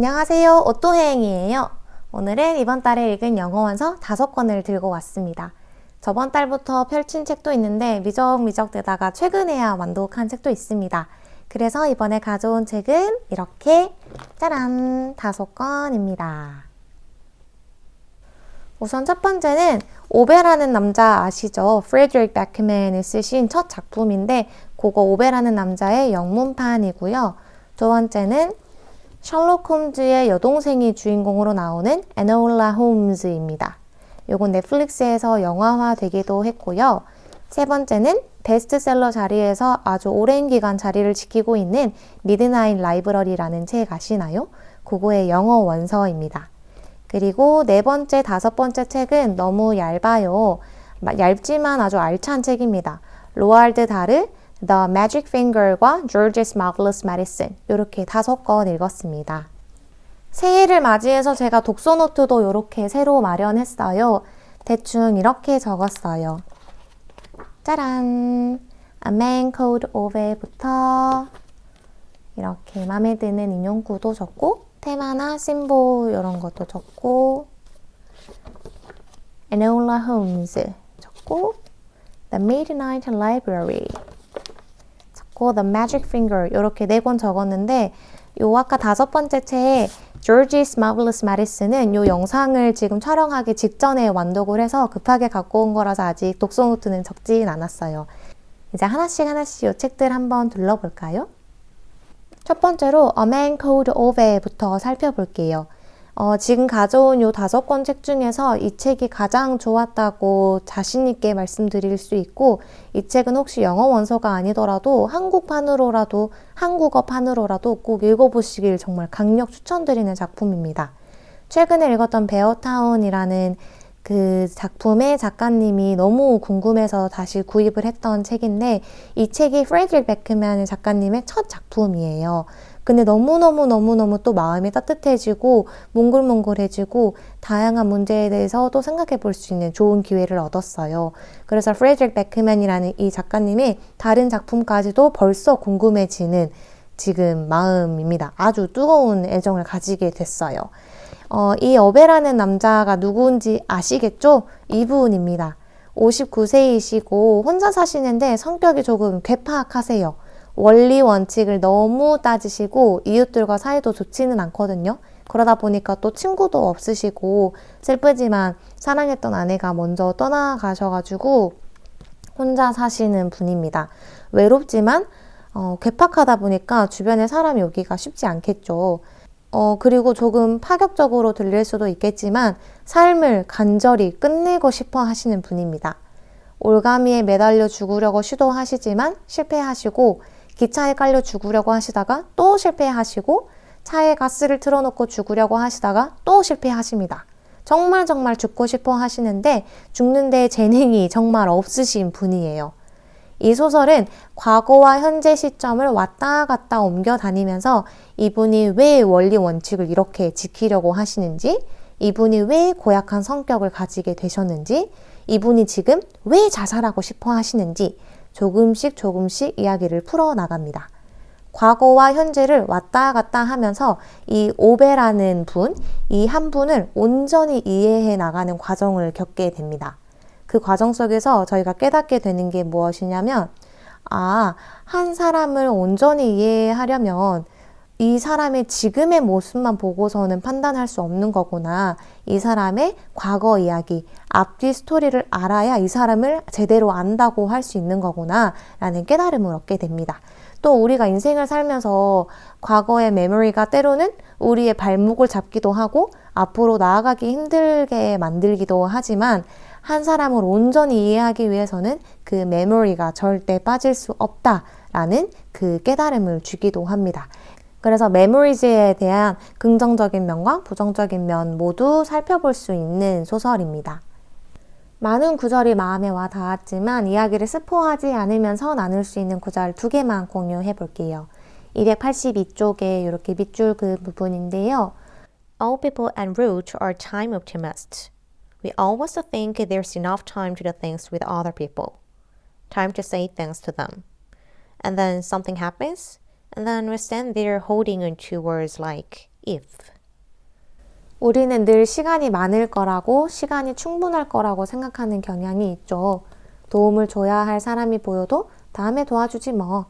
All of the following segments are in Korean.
안녕하세요. 오또혜영이에요. 오늘은 이번 달에 읽은 영어 원서 5권을 들고 왔습니다. 저번 달부터 펼친 책도 있는데 미적미적 되다가 최근에야 완독한 책도 있습니다. 그래서 이번에 가져온 책은 이렇게 짜란 5권입니다. 우선 첫 번째는 오베라는 남자 아시죠? 프레드릭 베크맨이 쓰신 첫 작품인데 그거 오베라는 남자의 영문판이고요. 두 번째는 셜록 홈즈의 여동생이 주인공으로 나오는 에노라 홈즈입니다. 요건 넷플릭스에서 영화화 되기도 했고요. 세 번째는 베스트셀러 자리에서 아주 오랜 기간 자리를 지키고 있는 미드나잇 라이브러리라는 책 아시나요? 그거의 영어 원서입니다. 그리고 네 번째, 다섯 번째 책은 너무 얇아요. 얇지만 아주 알찬 책입니다. 로알드 다르, The Magic Finger과 George's Marvelous Medicine 이렇게 5권 읽었습니다. 새해를 맞이해서 제가 독서 노트도 이렇게 새로 마련했어요. 대충 이렇게 적었어요. 짜란! A Man Called Ove부터 이렇게 마음에 드는 인용구도 적고 테마나 심볼 이런 것도 적고 Enola Holmes 적고 The Midnight Library The Magic Finger 이렇게 4권 적었는데 요 아까 5번째 책에 George's Marvelous Medicine은 요 영상을 지금 촬영하기 직전에 완독을 해서 급하게 갖고 온 거라서 아직 독서 노트는 적진 않았어요. 이제 하나씩 요 책들 한번 둘러볼까요? 첫 번째로 A Man Called Ove부터 살펴볼게요. 지금 가져온 요 5권 책 중에서 이 책이 가장 좋았다고 자신있게 말씀드릴 수 있고 이 책은 혹시 영어 원서가 아니더라도 한국어판으로라도 꼭 읽어보시길 정말 강력 추천드리는 작품입니다. 최근에 읽었던 베어타운이라는 그 작품의 작가님이 너무 궁금해서 다시 구입을 했던 책인데 이 책이 프레드릭 베크맨 작가님의 첫 작품이에요. 근데 너무너무 또 마음이 따뜻해지고 몽글몽글해지고 다양한 문제에 대해서 또 생각해 볼 수 있는 좋은 기회를 얻었어요. 그래서 프레드릭 베크맨이라는 이 작가님이 다른 작품까지도 벌써 궁금해지는 지금 마음입니다. 아주 뜨거운 애정을 가지게 됐어요. 이 어베라는 남자가 누구인지 아시겠죠? 이분입니다. 59세이시고 혼자 사시는데 성격이 조금 괴팍하세요. 원리 원칙을 너무 따지시고 이웃들과 사이도 좋지는 않거든요. 그러다 보니까 또 친구도 없으시고 슬프지만 사랑했던 아내가 먼저 떠나가셔가지고 혼자 사시는 분입니다. 외롭지만 괴팍하다 보니까 주변에 사람이 오기가 쉽지 않겠죠. 그리고 조금 파격적으로 들릴 수도 있겠지만 삶을 간절히 끝내고 싶어 하시는 분입니다. 올가미에 매달려 죽으려고 시도하시지만 실패하시고 기차에 깔려 죽으려고 하시다가 또 실패하시고 차에 가스를 틀어놓고 죽으려고 하시다가 또 실패하십니다. 정말 죽고 싶어 하시는데 죽는데 재능이 정말 없으신 분이에요. 이 소설은 과거와 현재 시점을 왔다 갔다 옮겨 다니면서 이분이 왜 원리 원칙을 이렇게 지키려고 하시는지, 이분이 왜 고약한 성격을 가지게 되셨는지, 이분이 지금 왜 자살하고 싶어 하시는지 조금씩 이야기를 풀어나갑니다. 과거와 현재를 왔다 갔다 하면서 이 오베라는 분, 이 한 분을 온전히 이해해 나가는 과정을 겪게 됩니다. 그 과정 속에서 저희가 깨닫게 되는 게 무엇이냐면 한 사람을 온전히 이해하려면 이 사람의 지금의 모습만 보고서는 판단할 수 없는 거구나. 이 사람의 과거 이야기, 앞뒤 스토리를 알아야 이 사람을 제대로 안다고 할 수 있는 거구나 라는 깨달음을 얻게 됩니다. 또 우리가 인생을 살면서 과거의 메모리가 때로는 우리의 발목을 잡기도 하고 앞으로 나아가기 힘들게 만들기도 하지만 한 사람을 온전히 이해하기 위해서는 그 메모리가 절대 빠질 수 없다라는 그 깨달음을 주기도 합니다. 그래서 메모리즈에 대한 긍정적인 면과 부정적인 면 모두 살펴볼 수 있는 소설입니다. 많은 구절이 마음에 와 닿았지만 이야기를 스포하지 않으면서 나눌 수 있는 구절 2개만 공유해 볼게요. 282쪽에 이렇게 밑줄 그 부분인데요. All people en route are time optimists. We always think there's enough time to do things with other people. Time to say things to them. And then something happens, and then we stand there holding on to words like if. 우리는 늘 시간이 많을 거라고, 시간이 충분할 거라고 생각하는 경향이 있죠. 도움을 줘야 할 사람이 보여도 다음에 도와주지 뭐.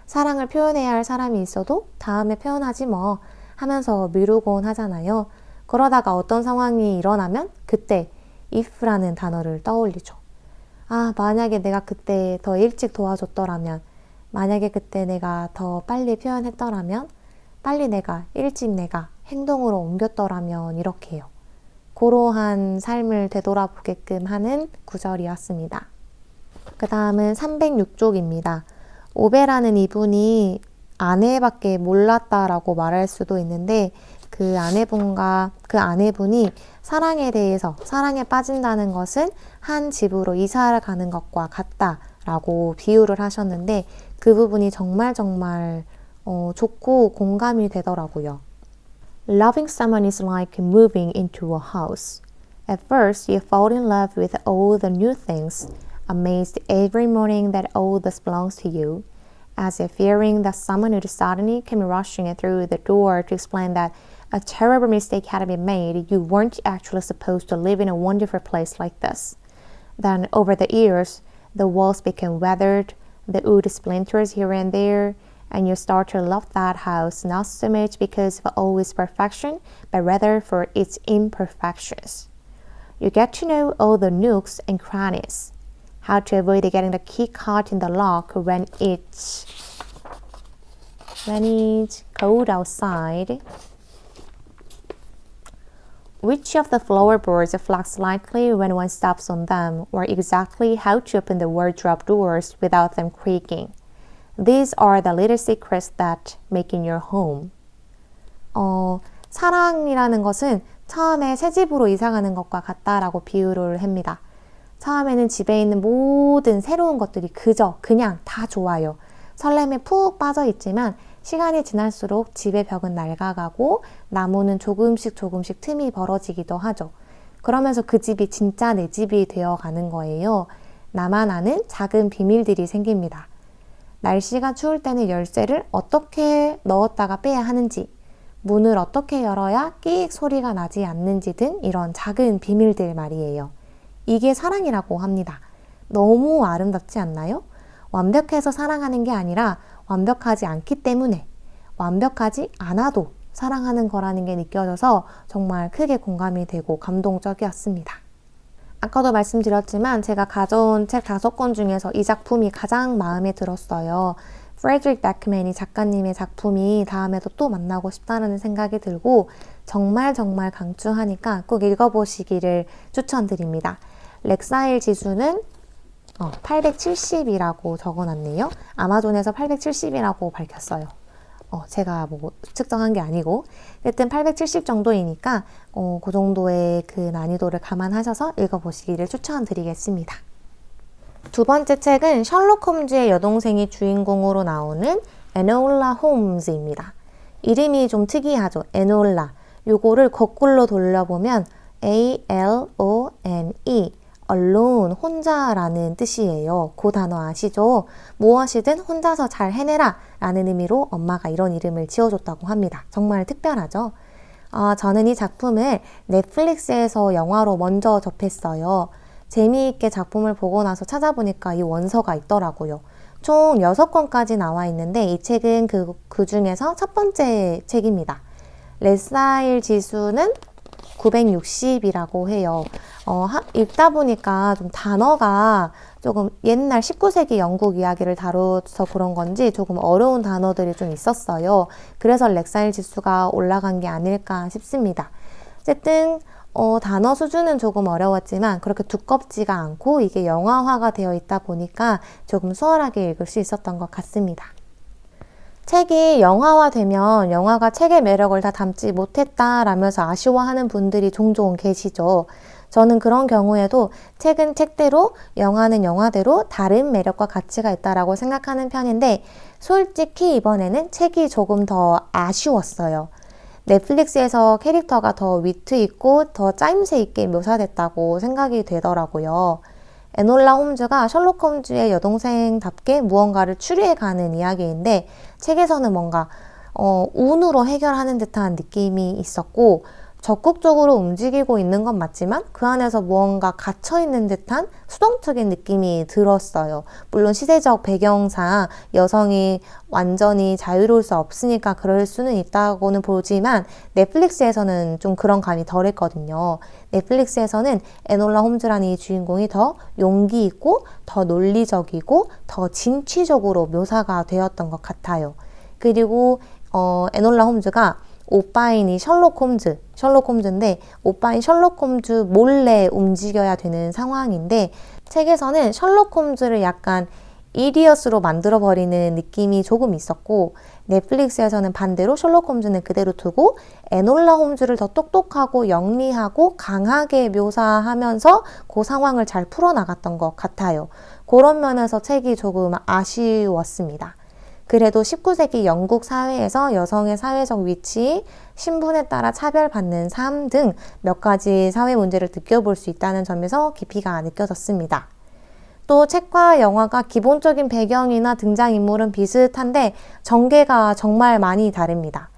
사랑을 표현해야 할 사람이 있어도 다음에 표현하지 뭐 하면서 미루곤 하잖아요. 그러다가 어떤 상황이 일어나면 그때 if라는 단어를 떠올리죠. 아, 만약에 내가 그때 더 일찍 도와줬더라면, 만약에 그때 내가 더 빨리 표현했더라면, 빨리 일찍 내가 행동으로 옮겼더라면 이렇게 해요. 그러한 삶을 되돌아보게끔 하는 구절이었습니다. 그 다음은 306쪽입니다. 오베라는 이분이 아내밖에 몰랐다라고 말할 수도 있는데 그 아내분이 사랑에 대해서 사랑에 빠진다는 것은 한 집으로 이사를 가는 것과 같다라고 비유를 하셨는데 그 부분이 정말 좋고 공감이 되더라고요. Loving someone is like moving into a house. At first, you fall in love with all the new things, amazed every morning that all this belongs to you, as if fearing that someone would suddenly come rushing through the door to explain that a terrible mistake had been made. You weren't actually supposed to live in a wonderful place like this. Then, over the years, the walls became weathered, the wood splinters here and there, and you start to love that house not so much because of all its perfection, but rather for its imperfections. You get to know all the nooks and crannies, how to avoid getting the key caught in the lock when it's cold outside, which of the floorboards flex slightly when one steps on them, or exactly how to open the wardrobe doors without them creaking. These are the little secrets that make in your home. 사랑이라는 것은 처음에 새 집으로 이사가는 것과 같다라고 비유를 합니다. 처음에는 집에 있는 모든 새로운 것들이 그냥 다 좋아요. 설렘에 푹 빠져 있지만 시간이 지날수록 집의 벽은 낡아가고 나무는 조금씩 틈이 벌어지기도 하죠. 그러면서 그 집이 진짜 내 집이 되어가는 거예요. 나만 아는 작은 비밀들이 생깁니다. 날씨가 추울 때는 열쇠를 어떻게 넣었다가 빼야 하는지, 문을 어떻게 열어야 끼익 소리가 나지 않는지 등 이런 작은 비밀들 말이에요. 이게 사랑이라고 합니다. 너무 아름답지 않나요? 완벽해서 사랑하는 게 아니라 완벽하지 않기 때문에 완벽하지 않아도 사랑하는 거라는 게 느껴져서 정말 크게 공감이 되고 감동적이었습니다. 아까도 말씀드렸지만 제가 가져온 책 5권 중에서 이 작품이 가장 마음에 들었어요. 프레드릭 베크맨이 작가님의 작품이 다음에도 또 만나고 싶다는 생각이 들고 정말 강추하니까 꼭 읽어보시기를 추천드립니다. 렉사일 지수는 870이라고 적어놨네요. 아마존에서 870이라고 밝혔어요. 제가 측정한 게 아니고 어쨌든 870 정도이니까 그 정도의 그 난이도를 감안하셔서 읽어보시기를 추천드리겠습니다. 두 번째 책은 셜록 홈즈의 여동생이 주인공으로 나오는 에노라 홈즈입니다. 이름이 좀 특이하죠. 에놀라. 요거를 거꾸로 돌려보면 A-L-O-N-E alone, 혼자라는 뜻이에요. 그 단어 아시죠? 무엇이든 혼자서 잘 해내라 라는 의미로 엄마가 이런 이름을 지어줬다고 합니다. 정말 특별하죠? 저는 이 작품을 넷플릭스에서 영화로 먼저 접했어요. 재미있게 작품을 보고 나서 찾아보니까 이 원서가 있더라고요. 총 6권까지 나와 있는데 이 책은 그 중에서 첫 번째 책입니다. 렛사일 지수는 960이라고 해요. 읽다 보니까 좀 단어가 조금 옛날 19세기 영국 이야기를 다뤄서 그런 건지 조금 어려운 단어들이 좀 있었어요. 그래서 렉사일 지수가 올라간 게 아닐까 싶습니다. 어쨌든 단어 수준은 조금 어려웠지만 그렇게 두껍지가 않고 이게 영화화가 되어 있다 보니까 조금 수월하게 읽을 수 있었던 것 같습니다. 책이 영화화되면 영화가 책의 매력을 다 담지 못했다라면서 아쉬워하는 분들이 종종 계시죠. 저는 그런 경우에도 책은 책대로, 영화는 영화대로 다른 매력과 가치가 있다라고 생각하는 편인데 솔직히 이번에는 책이 조금 더 아쉬웠어요. 넷플릭스에서 캐릭터가 더 위트 있고 더 짜임새 있게 묘사됐다고 생각이 되더라고요. 에놀라 홈즈가 셜록 홈즈의 여동생답게 무언가를 추리해가는 이야기인데 책에서는 뭔가 운으로 해결하는 듯한 느낌이 있었고, 적극적으로 움직이고 있는 건 맞지만 그 안에서 무언가 갇혀있는 듯한 수동적인 느낌이 들었어요. 물론 시대적 배경상 여성이 완전히 자유로울 수 없으니까 그럴 수는 있다고는 보지만 넷플릭스에서는 좀 그런 감이 덜했거든요. 넷플릭스에서는 에놀라 홈즈라는 이 주인공이 더 용기 있고 더 논리적이고 더 진취적으로 묘사가 되었던 것 같아요. 그리고 에놀라 홈즈가 오빠인 이 셜록 홈즈인데 오빠인 셜록 홈즈 몰래 움직여야 되는 상황인데 책에서는 셜록 홈즈를 약간 이디엇으로 만들어버리는 느낌이 조금 있었고 넷플릭스에서는 반대로 셜록 홈즈는 그대로 두고 에놀라 홈즈를 더 똑똑하고 영리하고 강하게 묘사하면서 그 상황을 잘 풀어나갔던 것 같아요. 그런 면에서 책이 조금 아쉬웠습니다. 그래도 19세기 영국 사회에서 여성의 사회적 위치, 신분에 따라 차별받는 삶 등 몇 가지 사회 문제를 느껴볼 수 있다는 점에서 깊이가 느껴졌습니다. 또 책과 영화가 기본적인 배경이나 등장인물은 비슷한데 전개가 정말 많이 다릅니다.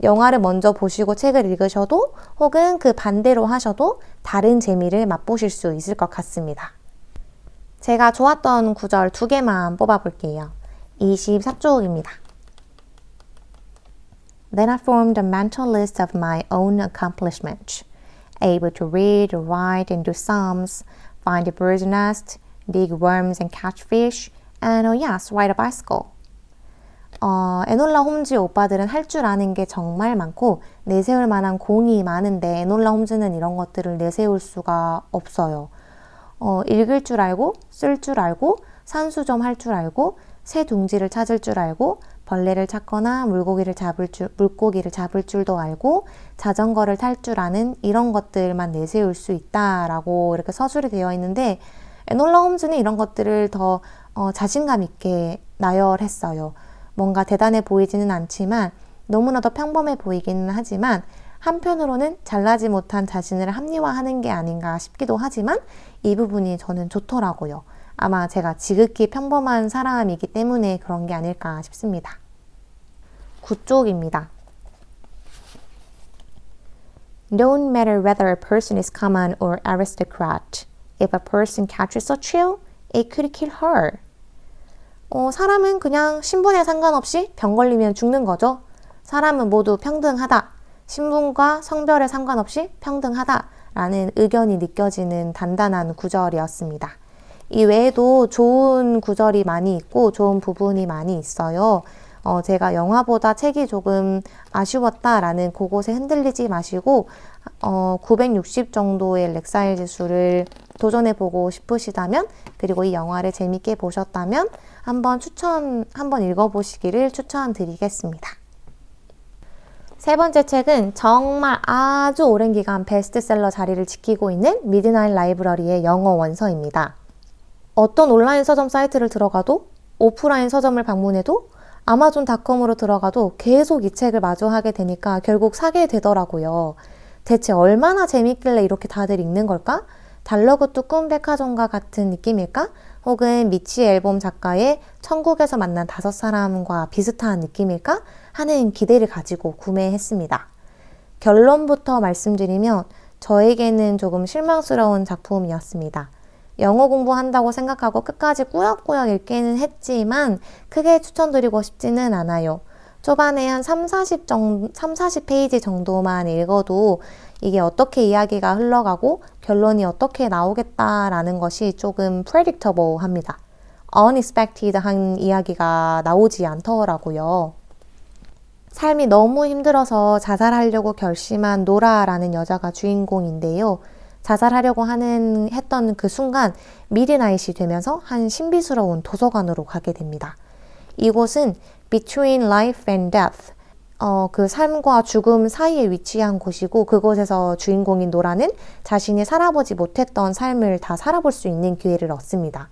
영화를 먼저 보시고 책을 읽으셔도 혹은 그 반대로 하셔도 다른 재미를 맛보실 수 있을 것 같습니다. 제가 좋았던 구절 2개만 뽑아볼게요. 24쪽입니다. Then I formed a mental list of my own accomplishments. Able to read, write, and do sums, find a bird's nest, dig worms and catch fish, and oh yes, ride a bicycle. 에놀라 홈즈 오빠들은 할 줄 아는 게 정말 많고 내세울 만한 공이 많은데 에놀라 홈즈는 이런 것들을 내세울 수가 없어요. 읽을 줄 알고, 쓸 줄 알고, 산수점 할 줄 알고, 새 둥지를 찾을 줄 알고, 벌레를 찾거나 물고기를 잡을 줄도 알고, 자전거를 탈 줄 아는 이런 것들만 내세울 수 있다라고 이렇게 서술이 되어 있는데 에놀라 홈즈는 이런 것들을 더 자신감 있게 나열했어요. 뭔가 대단해 보이지는 않지만 너무나도 평범해 보이기는 하지만 한편으로는 잘나지 못한 자신을 합리화하는 게 아닌가 싶기도 하지만 이 부분이 저는 좋더라고요. 아마 제가 지극히 평범한 사람이기 때문에 그런 게 아닐까 싶습니다. 9쪽입니다. Don't matter whether a person is common or aristocrat. If a person catches a chill, it could kill her. 사람은 그냥 신분에 상관없이 병 걸리면 죽는 거죠. 사람은 모두 평등하다. 신분과 성별에 상관없이 평등하다라는 의견이 느껴지는 단단한 구절이었습니다. 이 외에도 좋은 구절이 많이 있고 좋은 부분이 많이 있어요. 제가 영화보다 책이 조금 아쉬웠다라는 그곳에 흔들리지 마시고 960 정도의 렉사일 지수를 도전해보고 싶으시다면 그리고 이 영화를 재밌게 보셨다면 한번 읽어보시기를 추천드리겠습니다. 세 번째 책은 정말 아주 오랜 기간 베스트셀러 자리를 지키고 있는 미드나잇 라이브러리의 영어 원서입니다. 어떤 온라인 서점 사이트를 들어가도 오프라인 서점을 방문해도 아마존닷컴으로 들어가도 계속 이 책을 마주하게 되니까 결국 사게 되더라고요. 대체 얼마나 재밌길래 이렇게 다들 읽는 걸까? 달러구두 꿈백화점과 같은 느낌일까? 혹은 미치 앨범 작가의 천국에서 만난 5사람과 비슷한 느낌일까? 하는 기대를 가지고 구매했습니다. 결론부터 말씀드리면 저에게는 조금 실망스러운 작품이었습니다. 영어 공부한다고 생각하고 끝까지 꾸역꾸역 읽기는 했지만 크게 추천드리고 싶지는 않아요. 초반에 한 30-40페이지 정도만 읽어도 이게 어떻게 이야기가 흘러가고 결론이 어떻게 나오겠다라는 것이 조금 predictable 합니다. unexpected한 이야기가 나오지 않더라고요. 삶이 너무 힘들어서 자살하려고 결심한 노라라는 여자가 주인공인데요. 자살하려고 했던 그 순간 미드나잇이 되면서 한 신비스러운 도서관으로 가게 됩니다. 이곳은 Between Life and Death, 그 삶과 죽음 사이에 위치한 곳이고 그곳에서 주인공인 노라는 자신이 살아보지 못했던 삶을 다 살아볼 수 있는 기회를 얻습니다.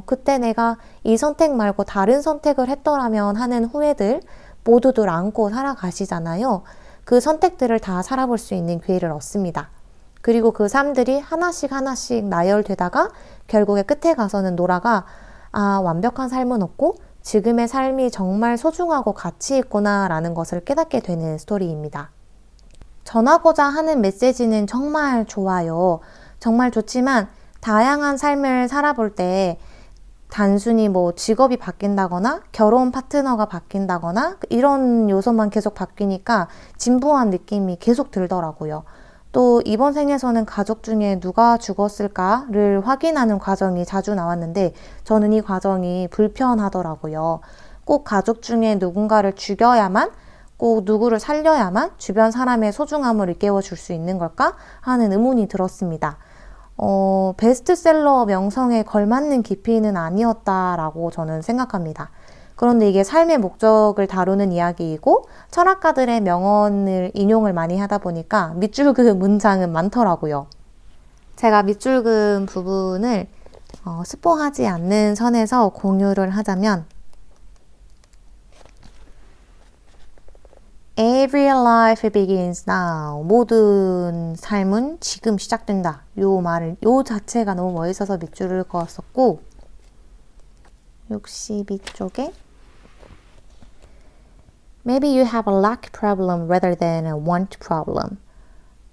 그때 내가 이 선택 말고 다른 선택을 했더라면 하는 후회들 모두들 안고 살아가시잖아요. 그 선택들을 다 살아볼 수 있는 기회를 얻습니다. 그리고 그 삶들이 하나씩 나열되다가 결국에 끝에 가서는 노라가 완벽한 삶은 없고 지금의 삶이 정말 소중하고 가치 있구나라는 것을 깨닫게 되는 스토리입니다. 전하고자 하는 메시지는 정말 좋아요. 정말 좋지만 다양한 삶을 살아볼 때 단순히 뭐 직업이 바뀐다거나 결혼 파트너가 바뀐다거나 이런 요소만 계속 바뀌니까 진부한 느낌이 계속 들더라고요. 또 이번 생에서는 가족 중에 누가 죽었을까를 확인하는 과정이 자주 나왔는데 저는 이 과정이 불편하더라고요. 꼭 가족 중에 누군가를 죽여야만, 꼭 누구를 살려야만 주변 사람의 소중함을 일깨워 줄 수 있는 걸까 하는 의문이 들었습니다. 베스트셀러 명성에 걸맞는 깊이는 아니었다라고 저는 생각합니다. 그런데 이게 삶의 목적을 다루는 이야기이고 철학가들의 명언을 인용을 많이 하다 보니까 밑줄 그은 문장은 많더라고요. 제가 밑줄 그은 부분을 스포하지 않는 선에서 공유를 하자면 Every life begins now. 모든 삶은 지금 시작된다. 요 자체가 너무 멋있어서 밑줄을 그었었고 62쪽에 Maybe you have a lack problem rather than a want problem.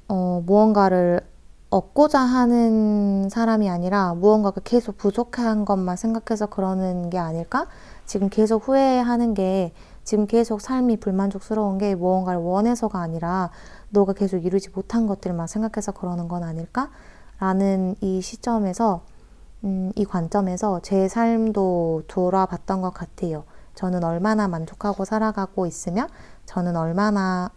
무언가를 얻고자 하는 사람이 아니라 무언가가 계속 부족한 것만 생각해서 그러는 게 아닐까? 지금 계속 후회하는 게 지금 계속 삶이 불만족스러운 게 무언가를 원해서가 아니라 너가 계속 이루지 못한 것들만 생각해서 그러는 건 아닐까? 라는 이 시점에서 이 관점에서 제 삶도 돌아봤던 것 같아요. 저는 얼마나 만족하고 살아가고 있으며 저는 얼마나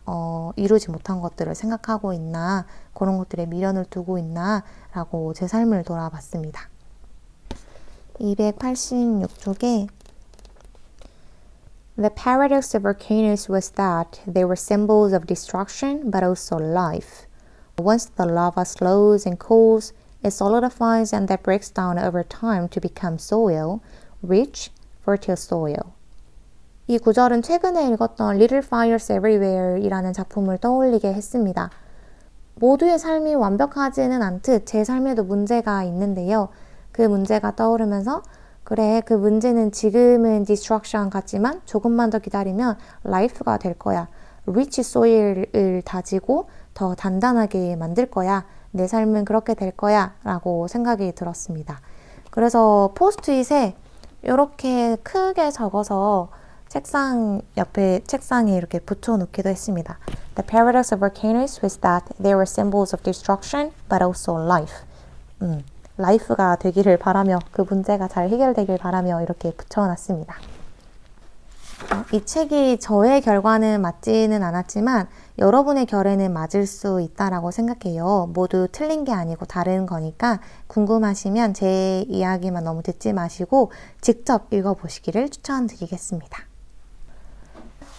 이루지 못한 것들을 생각하고 있나 그런 것들에 미련을 두고 있나 라고 제 삶을 돌아봤습니다. 286쪽에 The paradox of volcanoes was that they were symbols of destruction but also life. Once the lava slows and cools, it solidifies and that breaks down over time to become soil, rich, fertile soil. 이 구절은 최근에 읽었던 Little Fires Everywhere 이라는 작품을 떠올리게 했습니다. 모두의 삶이 완벽하지는 않듯 제 삶에도 문제가 있는데요. 그 문제가 떠오르면서 그래, 그 문제는 지금은 destruction 같지만 조금만 더 기다리면 life가 될 거야. rich soil을 다지고 더 단단하게 만들 거야. 내 삶은 그렇게 될 거야. 라고 생각이 들었습니다. 그래서 포스트잇에 이렇게 크게 적어서 책상 옆에 책상에 이렇게 붙여놓기도 했습니다. The paradox of volcanoes was that they were symbols of destruction but also life. 라이프가 되기를 바라며 그 문제가 잘 해결되길 바라며 이렇게 붙여놨습니다. 이 책이 저의 결과는 맞지는 않았지만 여러분의 결에는 맞을 수 있다라고 생각해요. 모두 틀린 게 아니고 다른 거니까 궁금하시면 제 이야기만 너무 듣지 마시고 직접 읽어보시기를 추천드리겠습니다.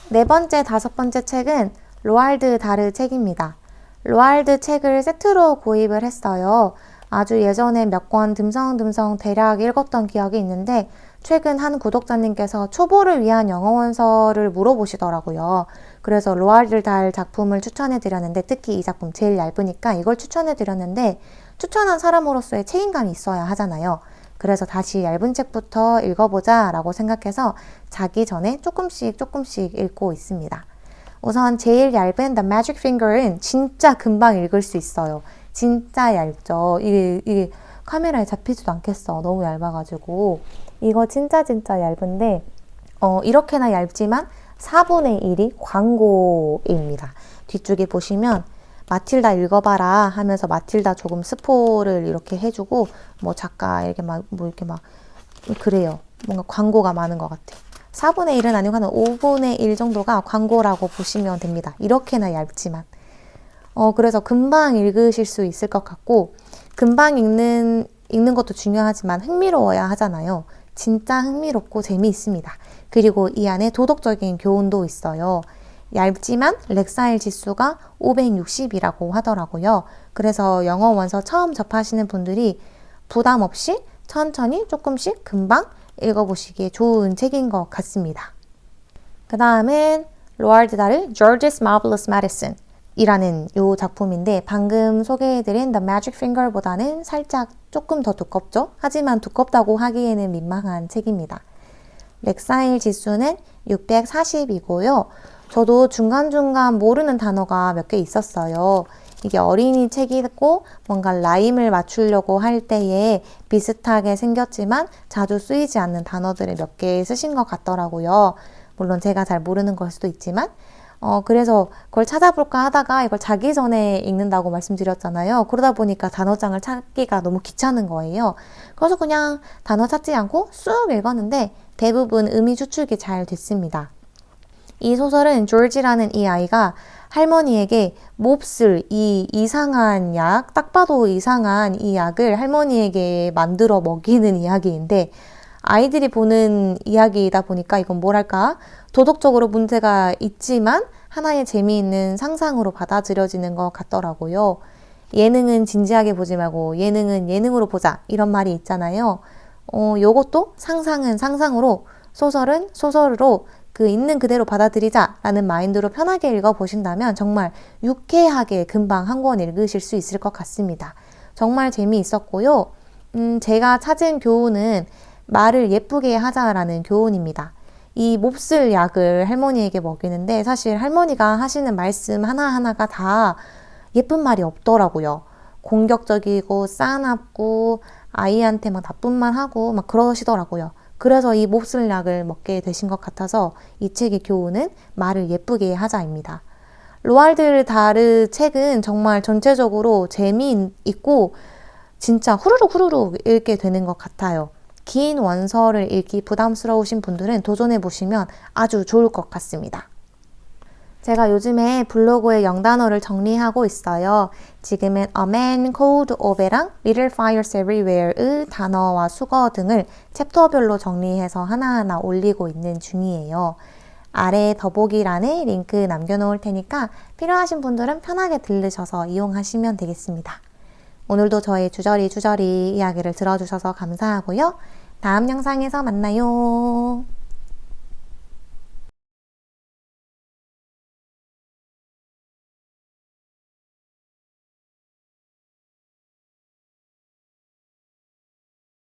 네 번째, 다섯 번째 책은 로알드 다르 책입니다. 로알드 책을 세트로 구입을 했어요. 아주 예전에 몇 권 듬성듬성 대략 읽었던 기억이 있는데 최근 한 구독자님께서 초보를 위한 영어 원서를 물어보시더라고요. 그래서 로알드 달 작품을 추천해드렸는데 특히 이 작품 제일 얇으니까 이걸 추천해드렸는데 추천한 사람으로서의 책임감이 있어야 하잖아요. 그래서 다시 얇은 책부터 읽어보자 라고 생각해서 자기 전에 조금씩 읽고 있습니다. 우선 제일 얇은 The Magic Finger은 진짜 금방 읽을 수 있어요. 진짜 얇죠. 이게 카메라에 잡히지도 않겠어. 너무 얇아가지고. 이거 진짜 얇은데 이렇게나 얇지만 4분의 1이 광고입니다. 뒤쪽에 보시면 마틸다 읽어봐라 하면서 마틸다 조금 스포를 이렇게 해주고 뭐 작가 이렇게 막 그래요. 뭔가 광고가 많은 것 같아요. 4분의 1은 아니고 한 5분의 1 정도가 광고라고 보시면 됩니다. 이렇게나 얇지만. 그래서 금방 읽으실 수 있을 것 같고 금방 읽는 것도 중요하지만 흥미로워야 하잖아요. 진짜 흥미롭고 재미있습니다. 그리고 이 안에 도덕적인 교훈도 있어요. 얇지만 렉사일 지수가 560이라고 하더라고요. 그래서 영어 원서 처음 접하시는 분들이 부담 없이 천천히 조금씩 금방 읽어보시기에 좋은 책인 것 같습니다. 그 다음은 로알드 달의 George's Marvelous Medicine 이라는 요 작품인데 방금 소개해드린 The Magic Finger보다는 살짝 조금 더 두껍죠? 하지만 두껍다고 하기에는 민망한 책입니다. 렉사일 지수는 640이고요. 저도 중간중간 모르는 단어가 몇 개 있었어요. 이게 어린이 책이고 뭔가 라임을 맞추려고 할 때에 비슷하게 생겼지만 자주 쓰이지 않는 단어들을 몇 개 쓰신 것 같더라고요. 물론 제가 잘 모르는 걸 수도 있지만 그래서 그걸 찾아볼까 하다가 이걸 자기 전에 읽는다고 말씀드렸잖아요. 그러다 보니까 단어장을 찾기가 너무 귀찮은 거예요. 그래서 그냥 단어 찾지 않고 쑥 읽었는데 대부분 의미 추측이 잘 됐습니다. 이 소설은 조지라는 이 아이가 할머니에게 몹쓸 이 이상한 약, 딱 봐도 이상한 이 약을 할머니에게 만들어 먹이는 이야기인데 아이들이 보는 이야기이다 보니까 이건 뭐랄까 도덕적으로 문제가 있지만 하나의 재미있는 상상으로 받아들여지는 것 같더라고요. 예능은 진지하게 보지 말고 예능은 예능으로 보자 이런 말이 있잖아요. 요것도 상상은 상상으로 소설은 소설로 그 있는 그대로 받아들이자라는 마인드로 편하게 읽어보신다면 정말 유쾌하게 금방 한 권 읽으실 수 있을 것 같습니다. 정말 재미있었고요. 제가 찾은 교훈은 말을 예쁘게 하자라는 교훈입니다. 이 몹쓸 약을 할머니에게 먹이는데 사실 할머니가 하시는 말씀 하나하나가 다 예쁜 말이 없더라고요. 공격적이고 싸납고 아이한테 막 나쁜 말 하고 막 그러시더라고요. 그래서 이 몹쓸 약을 먹게 되신 것 같아서 이 책의 교훈은 말을 예쁘게 하자입니다. 로알드 다르 책은 정말 전체적으로 재미있고 진짜 후루룩 읽게 되는 것 같아요. 긴 원서를 읽기 부담스러우신 분들은 도전해 보시면 아주 좋을 것 같습니다. 제가 요즘에 블로그에 영단어를 정리하고 있어요. 지금은 A Man Called Ove랑 Little Fires Everywhere의 단어와 수거 등을 챕터별로 정리해서 하나하나 올리고 있는 중이에요. 아래 더보기란에 링크 남겨놓을 테니까 필요하신 분들은 편하게 들르셔서 이용하시면 되겠습니다. 오늘도 저의 주저리 이야기를 들어주셔서 감사하고요. 다음 영상에서 만나요.